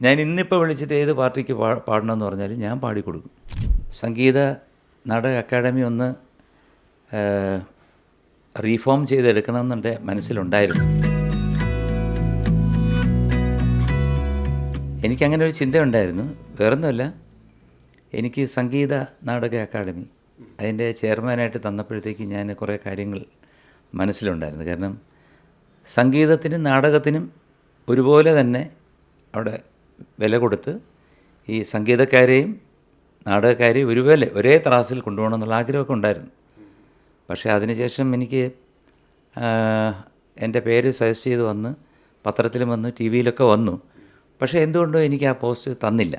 ഞാൻ ഇന്നിപ്പോൾ വിളിച്ചിട്ട് ഏത് പാർട്ടിക്ക് പാടണമെന്ന് പറഞ്ഞാലും ഞാൻ പാടിക്കൊടുക്കും. സംഗീത നാടക അക്കാദമി ഒന്ന് റീഫോം ചെയ്തെടുക്കണമെന്നെൻ്റെ മനസ്സിലുണ്ടായിരുന്നു. എനിക്കങ്ങനെ ഒരു ചിന്തയുണ്ടായിരുന്നു. വേറൊന്നുമല്ല, എനിക്ക് സംഗീത നാടക അക്കാദമി അതിൻ്റെ ചെയർമാനായിട്ട് തന്നപ്പോഴത്തേക്ക് ഞാൻ കുറേ കാര്യങ്ങൾ മനസ്സിലുണ്ടായിരുന്നു. കാരണം സംഗീതത്തിനും നാടകത്തിനും ഒരുപോലെ തന്നെ അവിടെ വില കൊടുത്ത് ഈ സംഗീതക്കാരെയും നാടകക്കാരെയും ഒരുപോലെ ഒരേ ത്രാസിൽ കൊണ്ടുപോകണം എന്നുള്ള ആഗ്രഹമൊക്കെ ഉണ്ടായിരുന്നു. പക്ഷേ അതിനുശേഷം എനിക്ക് എൻ്റെ പേര് സജസ്റ്റ് ചെയ്ത് വന്ന് പത്രത്തിലും വന്നു, ടി വിയിലൊക്കെ വന്നു. പക്ഷേ എന്തുകൊണ്ടോ എനിക്ക് ആ പോസ്റ്റ് തന്നില്ല.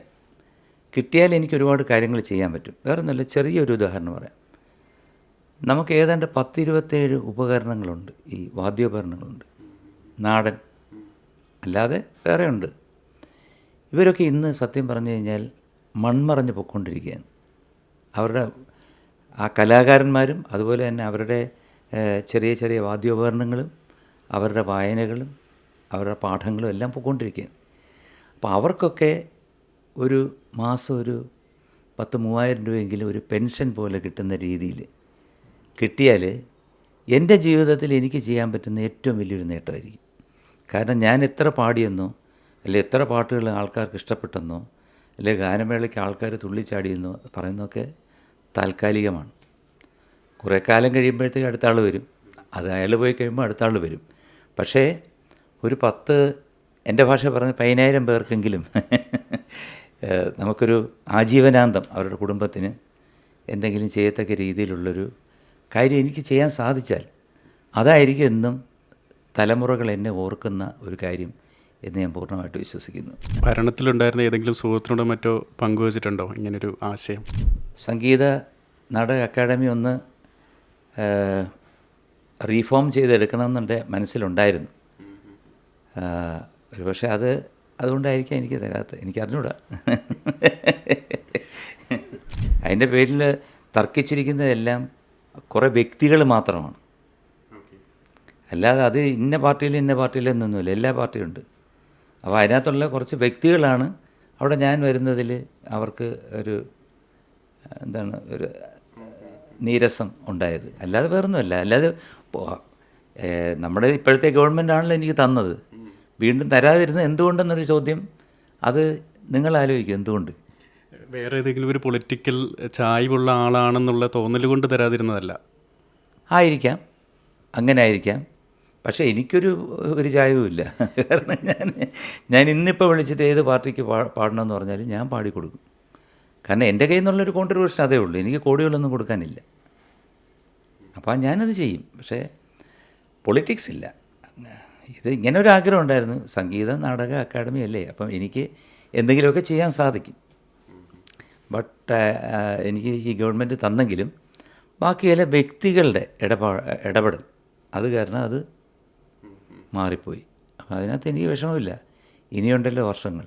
കിട്ടിയാൽ എനിക്ക് ഒരുപാട് കാര്യങ്ങൾ ചെയ്യാൻ പറ്റും. വേറൊന്നുമില്ല, ചെറിയൊരു ഉദാഹരണം പറയാം. നമുക്ക് ഏതാണ്ട് 10-27 ഉപകരണങ്ങളുണ്ട്, ഈ വാദ്യോപകരണങ്ങളുണ്ട്, നാടൻ അല്ലാതെ വേറെ ഉണ്ട്. ഇവരൊക്കെ ഇന്ന് സത്യം പറഞ്ഞു കഴിഞ്ഞാൽ മൺമറഞ്ഞ് പൊയ്ക്കൊണ്ടിരിക്കുകയാണ്. അവരുടെ ആ കലാകാരന്മാരും അതുപോലെ തന്നെ അവരുടെ ചെറിയ ചെറിയ വാദ്യോപകരണങ്ങളും അവരുടെ വായനകളും അവരുടെ പാഠങ്ങളും എല്ലാം പൊയ്ക്കൊണ്ടിരിക്കുകയാണ്. അപ്പോൾ അവർക്കൊക്കെ ഒരു മാസം ഒരു 10,000-3000 രൂപയെങ്കിലും ഒരു പെൻഷൻ പോലെ കിട്ടുന്ന രീതിയിൽ കിട്ടിയാൽ എൻ്റെ ജീവിതത്തിൽ എനിക്ക് ചെയ്യാൻ പറ്റുന്ന ഏറ്റവും വലിയൊരു നേട്ടമായിരിക്കും. കാരണം ഞാൻ എത്ര പാടിയെന്നോ അല്ലെ എത്ര പാട്ടുകൾ ആൾക്കാർക്ക് ഇഷ്ടപ്പെട്ടെന്നോ അല്ലെ ഗാനമേളയ്ക്ക് ആൾക്കാർ തുള്ളിച്ചാടിയെന്നോ പറയുന്നതൊക്കെ താൽക്കാലികമാണ്. കുറേ കാലം കഴിയുമ്പോഴത്തേക്ക് അടുത്ത ആൾ വരും, അത് അയാൾ പോയി കഴിയുമ്പോൾ അടുത്ത ആൾ വരും. പക്ഷേ ഒരു 10, എൻ്റെ ഭാഷ പറഞ്ഞ 10,000 പേർക്കെങ്കിലും നമുക്കൊരു ആജീവനാന്തം അവരുടെ കുടുംബത്തിന് എന്തെങ്കിലും ചെയ്യത്തക്ക രീതിയിലുള്ളൊരു കാര്യം എനിക്ക് ചെയ്യാൻ സാധിച്ചാൽ അതായിരിക്കും എന്നും തലമുറകൾ എന്നെ ഓർക്കുന്ന ഒരു കാര്യം എന്ന് ഞാൻ പൂർണ്ണമായിട്ട് വിശ്വസിക്കുന്നു. ഭരണത്തിലുണ്ടായിരുന്ന ഏതെങ്കിലും സുഹൃത്തിനോടോ മറ്റോ പങ്കുവച്ചിട്ടുണ്ടോ ഇങ്ങനൊരു ആശയം? സംഗീത നാടക അക്കാദമി ഒന്ന് റീഫോം ചെയ്തെടുക്കണമെന്നെൻ്റെ മനസ്സിലുണ്ടായിരുന്നു. ഒരു പക്ഷേ അതുകൊണ്ടായിരിക്കാം എനിക്ക് തരാത്തത്, എനിക്ക് അറിഞ്ഞൂടാ. അതിൻ്റെ പേരിൽ തർക്കിച്ചിരിക്കുന്നതെല്ലാം കുറേ വ്യക്തികൾ മാത്രമാണ്. അല്ലാതെ അത് ഇന്ന പാർട്ടിയിലെന്നൊന്നുമില്ല, എല്ലാ പാർട്ടിയുണ്ട്. അപ്പോൾ അതിനകത്തുള്ള കുറച്ച് വ്യക്തികളാണ് അവിടെ ഞാൻ വരുന്നതിൽ അവർക്ക് ഒരു ഒരു നീരസം ഉണ്ടായത്. അല്ലാതെ വേറൊന്നുമല്ല. അല്ലാതെ നമ്മുടെ ഇപ്പോഴത്തെ ഗവൺമെൻറ്റാണല്ലോ എനിക്ക് തന്നത്, വീണ്ടും തരാതിരുന്നത് എന്തുകൊണ്ടെന്നൊരു ചോദ്യം അത് നിങ്ങൾ ആലോചിക്കും. എന്തുകൊണ്ട്? വേറെ ഏതെങ്കിലും ഒരു പൊളിറ്റിക്കൽ ചായ്വുള്ള ആളാണെന്നുള്ള തോന്നൽ കൊണ്ട് തരാതിരുന്നതല്ല. ആയിരിക്കാം, അങ്ങനെ ആയിരിക്കാം. പക്ഷേ എനിക്കൊരു ചായവുമില്ല. കാരണം ഞാൻ ഇന്നിപ്പോൾ വിളിച്ചിട്ട് ഏത് പാർട്ടിക്ക് പാടണമെന്ന് പറഞ്ഞാലും ഞാൻ പാടിക്കൊടുക്കും. കാരണം എൻ്റെ കയ്യിൽ നിന്നുള്ളൊരു കോൺട്രിബ്യൂഷൻ അതേ ഉള്ളൂ, എനിക്ക് കോടികളൊന്നും കൊടുക്കാനില്ല. അപ്പോൾ ഞാനത് ചെയ്യും. പക്ഷേ പൊളിറ്റിക്സ് ഇല്ല. ഇത് ഇങ്ങനെ ഒരു ആഗ്രഹം ഉണ്ടായിരുന്നു. സംഗീത നാടക അക്കാദമി അല്ലേ, അപ്പം എനിക്ക് എന്തെങ്കിലുമൊക്കെ ചെയ്യാൻ സാധിക്കും. ബട്ട് എനിക്ക് ഈ ഗവൺമെൻറ് തന്നെങ്കിലും ബാക്കി ചില വ്യക്തികളുടെ ഇടപെടൽ അത് കാരണം അത് മാറിപ്പോയി. അപ്പം അതിനകത്ത് എനിക്ക് വിഷമമില്ല, ഇനിയുണ്ടല്ലോ വർഷങ്ങൾ.